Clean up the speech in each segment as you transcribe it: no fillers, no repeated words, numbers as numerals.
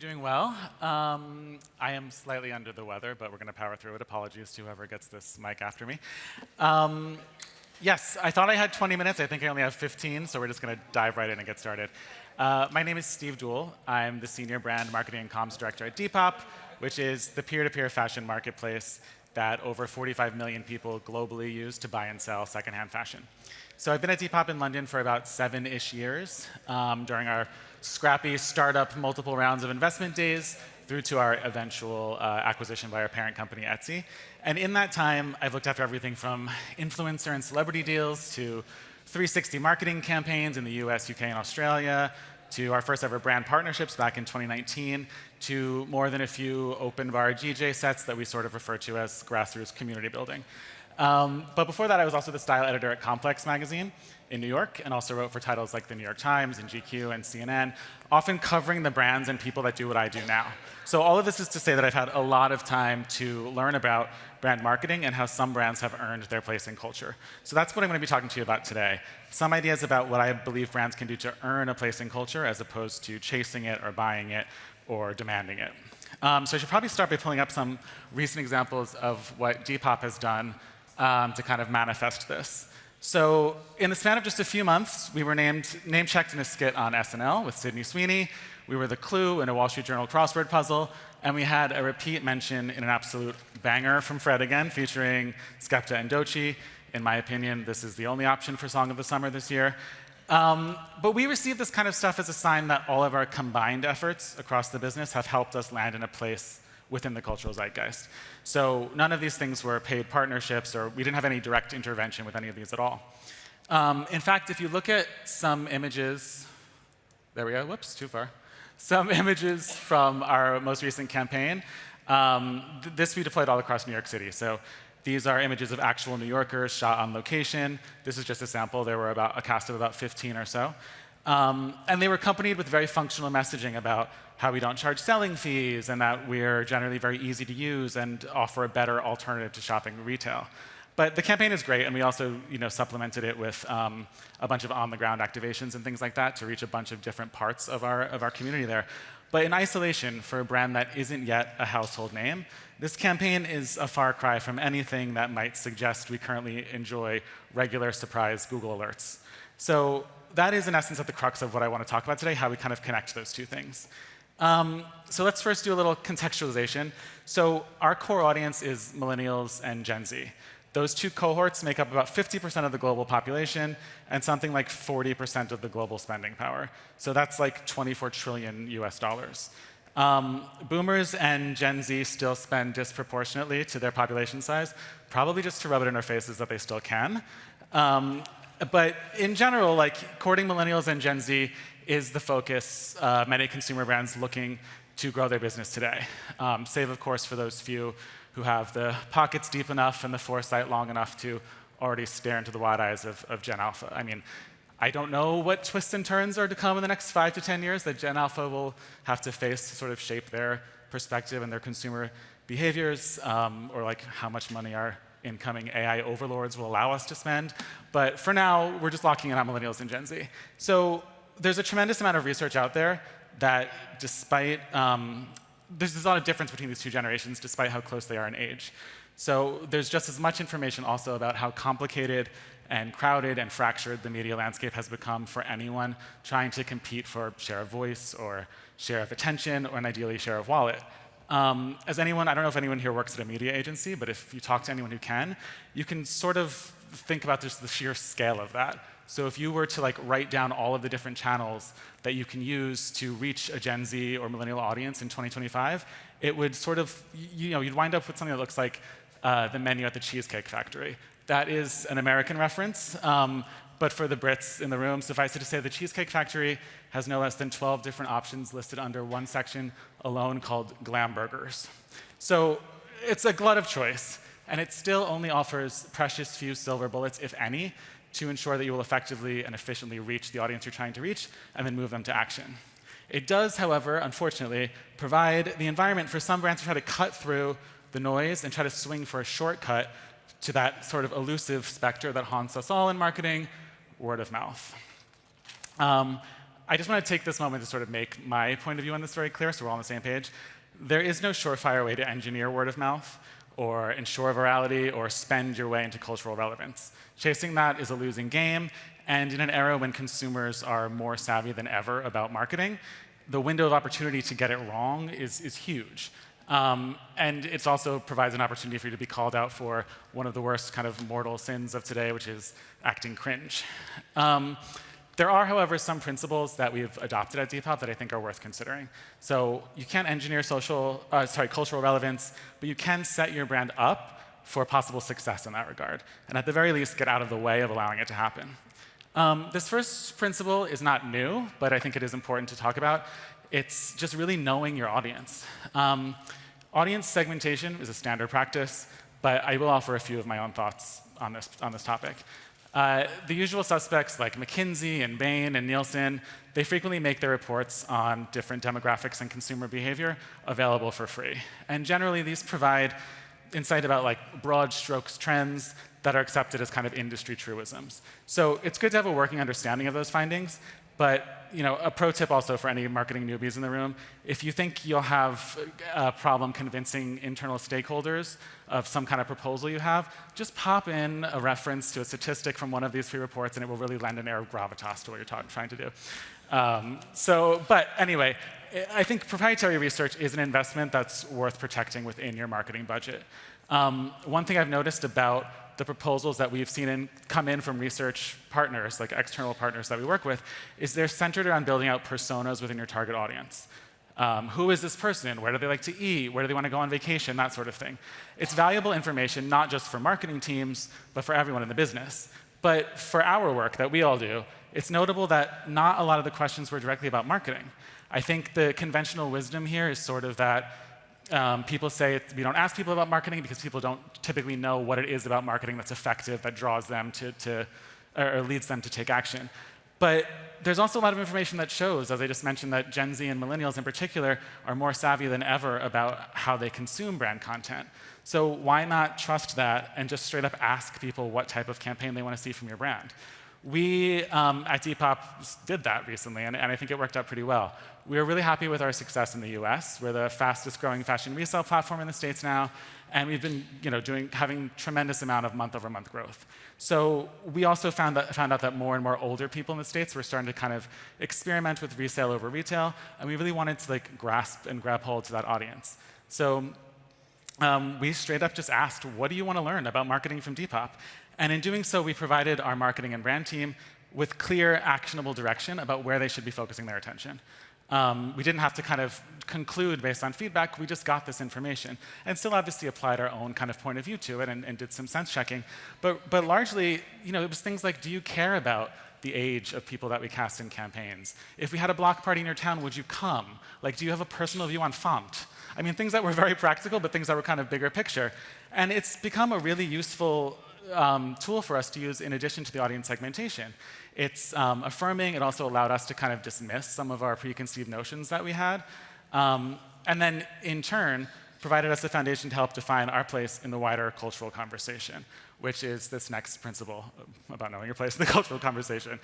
doing well. I am slightly under the weather, but we're going to power through it. Apologies to whoever gets this mic after me. Yes, I thought I had 20 minutes. I think I only have 15, so we're just going to dive right in and get started. My name is Steve Dool. I'm the Senior Brand Marketing and Comms Director at Depop, which is the peer-to-peer fashion marketplace that over 45 million people globally use to buy and sell secondhand fashion. So I've been at Depop in London for about 7-ish years, during our scrappy startup multiple rounds of investment days through to our eventual acquisition by our parent company, Etsy. And in that time, I've looked after everything from influencer and celebrity deals to 360 marketing campaigns in the US, UK, and Australia, to our first ever brand partnerships back in 2019, to more than a few open bar DJ sets that we sort of refer to as grassroots community building. But before that, I was also the style editor at Complex magazine in New York, and also wrote for titles like the New York Times and GQ and CNN, often covering the brands and people that do what I do now. So all of this is to say that I've had a lot of time to learn about brand marketing and how some brands have earned their place in culture. So that's what I'm going to be talking to you about today. Some ideas about what I believe brands can do to earn a place in culture as opposed to chasing it or buying it or demanding it. So I should probably start by pulling up some recent examples of what Depop has done to kind of manifest this. So in the span of just a few months, we were name-checked in a skit on SNL with Sydney Sweeney. We were the clue in a Wall Street Journal crossword puzzle. And we had a repeat mention in an absolute banger from Fred again, featuring Skepta and Doechii. In my opinion, this is the only option for Song of the Summer this year. But we received this kind of stuff as a sign that all of our combined efforts across the business have helped us land in a place within the cultural zeitgeist. So none of these things were paid partnerships, or we didn't have any direct intervention with any of these at all. In fact, if you look at some images, there we go, whoops, too far. Some images from our most recent campaign, this we deployed all across New York City. So these are images of actual New Yorkers shot on location. This is just a sample. There were a cast of about 15 or so. And they were accompanied with very functional messaging about how we don't charge selling fees and that we're generally very easy to use and offer a better alternative to shopping retail. But the campaign is great, and we also supplemented it with a bunch of on-the-ground activations and things like that to reach a bunch of different parts of our community there. But in isolation, for a brand that isn't yet a household name, this campaign is a far cry from anything that might suggest we currently enjoy regular surprise Google alerts. So that is, in essence, at the crux of what I want to talk about today, how we kind of connect those two things. So let's first do a little contextualization. So our core audience is millennials and Gen Z. Those two cohorts make up about 50% of the global population and something like 40% of the global spending power. So that's like 24 trillion US dollars. Boomers and Gen Z still spend disproportionately to their population size, probably just to rub it in our faces that they still can. But in general, courting millennials and Gen Z is the focus many consumer brands looking to grow their business today. Save, of course, for those few who have the pockets deep enough and the foresight long enough to already stare into the wide eyes of Gen Alpha. I mean, I don't know what twists and turns are to come in the next 5 to 10 years that Gen Alpha will have to face to sort of shape their perspective and their consumer behaviors, or how much money our incoming AI overlords will allow us to spend. But for now, we're just locking in on millennials and Gen Z. So there's a tremendous amount of research out there that despite, there's a lot of difference between these two generations despite how close they are in age. So there's just as much information also about how complicated and crowded and fractured the media landscape has become for anyone trying to compete for share of voice or share of attention or, ideally, share of wallet. As anyone, I don't know if anyone here works at a media agency, but if you talk to anyone who can, you can sort of think about just the sheer scale of that. So if you were to write down all of the different channels that you can use to reach a Gen Z or millennial audience in 2025, it would sort of, you'd wind up with something that looks like the menu at the Cheesecake Factory. That is an American reference, but for the Brits in the room, suffice it to say the Cheesecake Factory has no less than 12 different options listed under one section alone called glam burgers. So it's a glut of choice, and it still only offers precious few silver bullets, if any, to ensure that you will effectively and efficiently reach the audience you're trying to reach and then move them to action. It does, however, unfortunately, provide the environment for some brands to try to cut through the noise and try to swing for a shortcut to that sort of elusive specter that haunts us all in marketing, word of mouth. I just want to take this moment to sort of make my point of view on this very clear, so we're all on the same page. There is no surefire way to engineer word of mouth, or ensure virality, or spend your way into cultural relevance. Chasing that is a losing game, and in an era when consumers are more savvy than ever about marketing, the window of opportunity to get it wrong is huge. And it also provides an opportunity for you to be called out for one of the worst kind of mortal sins of today, which is acting cringe. There are, however, some principles that we've adopted at Depop that I think are worth considering. So you can't engineer cultural relevance, but you can set your brand up for possible success in that regard, and at the very least, get out of the way of allowing it to happen. This first principle is not new, but I think it is important to talk about. It's just really knowing your audience. Audience segmentation is a standard practice, but I will offer a few of my own thoughts on this topic. The usual suspects like McKinsey and Bain and Nielsen, they frequently make their reports on different demographics and consumer behavior available for free. And generally, these provide insight about broad strokes trends that are accepted as kind of industry truisms. So it's good to have a working understanding of those findings, but a pro tip also for any marketing newbies in the room, if you think you'll have a problem convincing internal stakeholders of some kind of proposal you have, just pop in a reference to a statistic from one of these free reports, and it will really lend an air of gravitas to what you're trying to do. But anyway, I think proprietary research is an investment that's worth protecting within your marketing budget. One thing I've noticed about the proposals that we've seen come in from research partners, like external partners that we work with, is they're centered around building out personas within your target audience. Who is this person? Where do they like to eat? Where do they want to go on vacation? That sort of thing. It's valuable information, not just for marketing teams, but for everyone in the business. But for our work that we all do, it's notable that not a lot of the questions were directly about marketing. I think the conventional wisdom here is sort of that people say we don't ask people about marketing because people don't typically know what it is about marketing that's effective, that draws them or leads them to take action. But there's also a lot of information that shows, as I just mentioned, that Gen Z and millennials in particular are more savvy than ever about how they consume brand content. So why not trust that and just straight up ask people what type of campaign they want to see from your brand? We at Depop did that recently, and I think it worked out pretty well. We are really happy with our success in the US. We're the fastest growing fashion resale platform in the States now, and we've been having tremendous amount of month-over-month growth. So we also found out that more and more older people in the States were starting to kind of experiment with resale over retail, and we really wanted to grasp and grab hold to that audience. So we straight up just asked, what do you want to learn about marketing from Depop? And in doing so, we provided our marketing and brand team with clear, actionable direction about where they should be focusing their attention. We didn't have to kind of conclude based on feedback. We just got this information and still obviously applied our own kind of point of view to it and did some sense checking. But largely, it was things like, do you care about the age of people that we cast in campaigns? If we had a block party in your town, would you come? Do you have a personal view on font? I mean, things that were very practical, but things that were kind of bigger picture. And it's become a really useful tool for us to use in addition to the audience segmentation. It's affirming. It also allowed us to kind of dismiss some of our preconceived notions that we had. And then, in turn, provided us a foundation to help define our place in the wider cultural conversation, which is this next principle about knowing your place in the cultural conversation.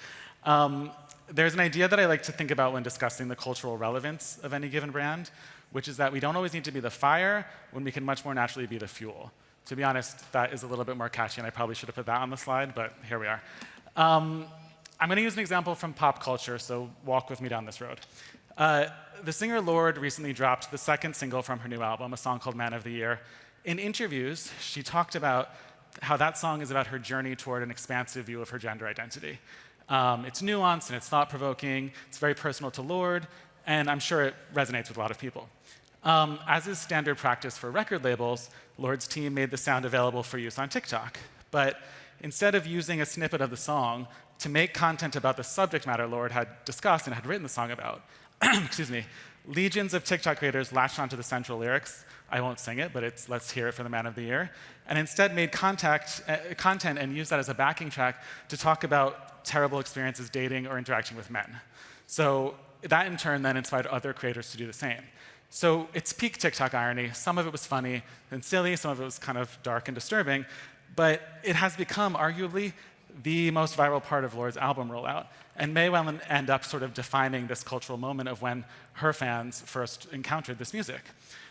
There's an idea that I like to think about when discussing the cultural relevance of any given brand, which is that we don't always need to be the fire when we can much more naturally be the fuel. To be honest, that is a little bit more catchy, and I probably should have put that on the slide, but here we are. I'm going to use an example from pop culture, so walk with me down this road. The singer Lorde recently dropped the second single from her new album, a song called Man of the Year. In interviews, she talked about how that song is about her journey toward an expansive view of her gender identity. It's nuanced and it's thought-provoking. It's very personal to Lorde, and I'm sure it resonates with a lot of people. As is standard practice for record labels, Lorde's team made the sound available for use on TikTok. But instead of using a snippet of the song to make content about the subject matter Lorde had discussed and had written the song about, excuse me, legions of TikTok creators latched onto the central lyrics. I won't sing it, but it's let's hear it for the Man of the Year. And instead made content and used that as a backing track to talk about terrible experiences dating or interacting with men. So that in turn then inspired other creators to do the same. So it's peak TikTok irony. Some of it was funny and silly, some of it was kind of dark and disturbing, but it has become arguably the most viral part of Lord's album rollout, and may well end up sort of defining this cultural moment of when her fans first encountered this music.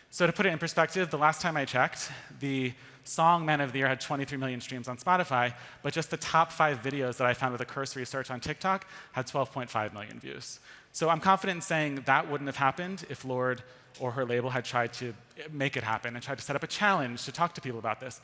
So to put it in perspective, the last time I checked, the song Man of the Year had 23 million streams on Spotify, but just the top 5 videos that I found with a cursory search on TikTok had 12.5 million views. So I'm confident in saying that wouldn't have happened if Lorde or her label had tried to make it happen and tried to set up a challenge to talk to people about this.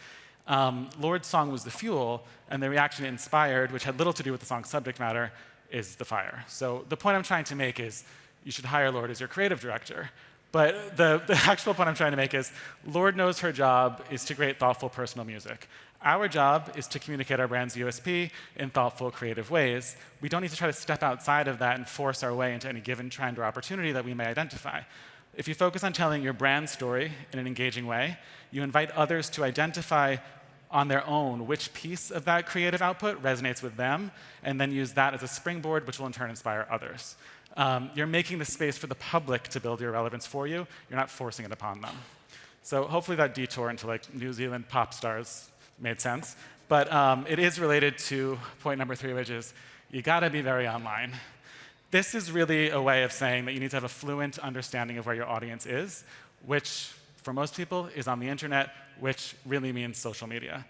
Lorde's song was the fuel, and the reaction it inspired, which had little to do with the song's subject matter, is the fire. So the point I'm trying to make is you should hire Lorde as your creative director. But the actual point I'm trying to make is Lorde knows her job is to create thoughtful, personal music. Our job is to communicate our brand's USP in thoughtful, creative ways. We don't need to try to step outside of that and force our way into any given trend or opportunity that we may identify. If you focus on telling your brand story in an engaging way, you invite others to identify on their own which piece of that creative output resonates with them, and then use that as a springboard, which will in turn inspire others. You're making the space for the public to build your relevance for you. You're not forcing it upon them. So hopefully that detour into like New Zealand pop stars made sense. But it is related to point number 3, which is you gotta be very online. This is really a way of saying that you need to have a fluent understanding of where your audience is, which for most people is on the internet, which really means social media.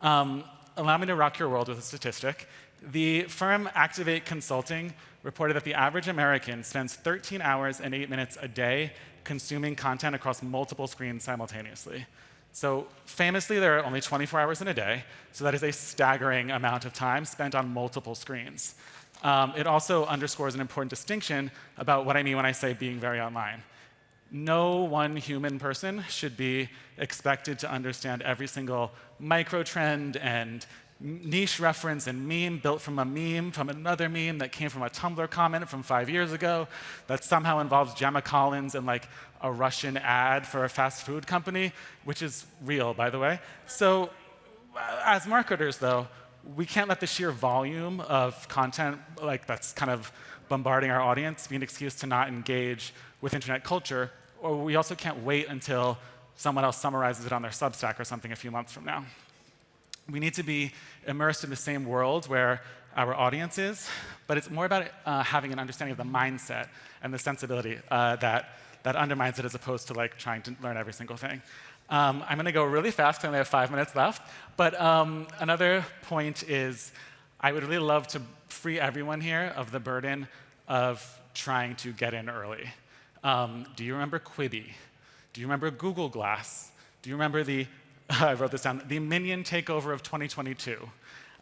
Allow me to rock your world with a statistic. The firm Activate Consulting reported that the average American spends 13 hours and 8 minutes a day consuming content across multiple screens simultaneously. So famously, there are only 24 hours in a day, so that is a staggering amount of time spent on multiple screens. It also underscores an important distinction about what I mean when I say being very online. No one human person should be expected to understand every single micro-trend and niche reference and meme built from a meme from another meme that came from a Tumblr comment from 5 years ago that somehow involves Gemma Collins and like a Russian ad for a fast food company, which is real, by the way. So as marketers, though, we can't let the sheer volume of content like that's kind of bombarding our audience be an excuse to not engage with internet culture, or we also can't wait until someone else summarizes it on their Substack or something a few months from now. We need to be immersed in the same world where our audience is, but it's more about having an understanding of the mindset and the sensibility that undermines it as opposed to like trying to learn every single thing. I'm going to go really fast because I only have 5 minutes left, but another point is I would really love to free everyone here of the burden of trying to get in early. Do you remember Quibi? Do you remember Google Glass? Do you remember I wrote this down, the Minion takeover of 2022?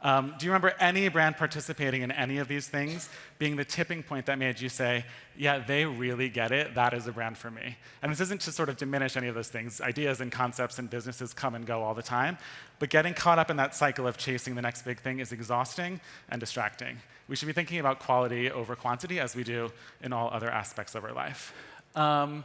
Do you remember any brand participating in any of these things being the tipping point that made you say, yeah, they really get it, that is a brand for me? And this isn't to sort of diminish any of those things. Ideas and concepts and businesses come and go all the time, but getting caught up in that cycle of chasing the next big thing is exhausting and distracting. We should be thinking about quality over quantity as we do in all other aspects of our life. Not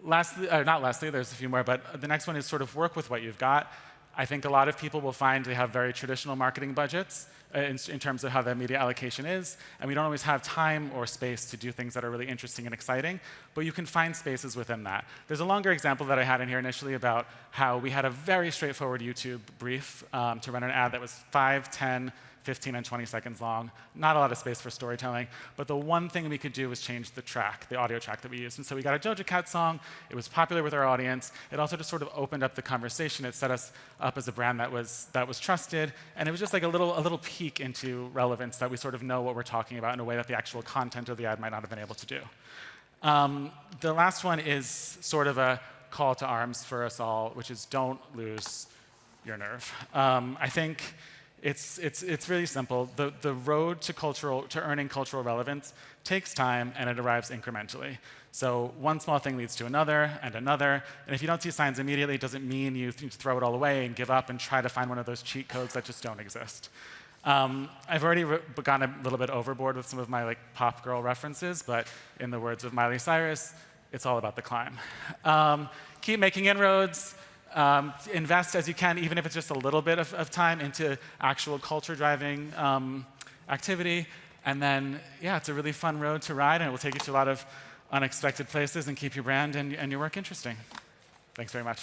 lastly, there's a few more, but the next one is sort of work with what you've got. I think a lot of people will find they have very traditional marketing budgets in terms of how their media allocation is, and we don't always have time or space to do things that are really interesting and exciting, but you can find spaces within that. There's a longer example that I had in here initially about how we had a very straightforward YouTube brief to run an ad that was 5, 10, 15 and 20 seconds long. Not a lot of space for storytelling, but the one thing we could do was change the track, the audio track that we used. And so we got a Doja Cat song. It was popular with our audience. It also just sort of opened up the conversation. It set us up as a brand that was trusted. And it was just like a little peek into relevance that we sort of know what we're talking about in a way that the actual content of the ad might not have been able to do. The last one is sort of a call to arms for us all, which is don't lose your nerve. I think it's really simple. The road to earning cultural relevance takes time, and it arrives incrementally. So one small thing leads to another and another, and if you don't see signs immediately, it doesn't mean you need to throw it all away and give up and try to find one of those cheat codes that just don't exist. I've already gone a little bit overboard with some of my like pop girl references, but in the words of Miley Cyrus, it's all about the climb. Keep making inroads. Invest as you can, even if it's just a little bit of time, into actual culture-driving activity. And then, yeah, it's a really fun road to ride, and it will take you to a lot of unexpected places and keep your brand and your work interesting. Thanks very much.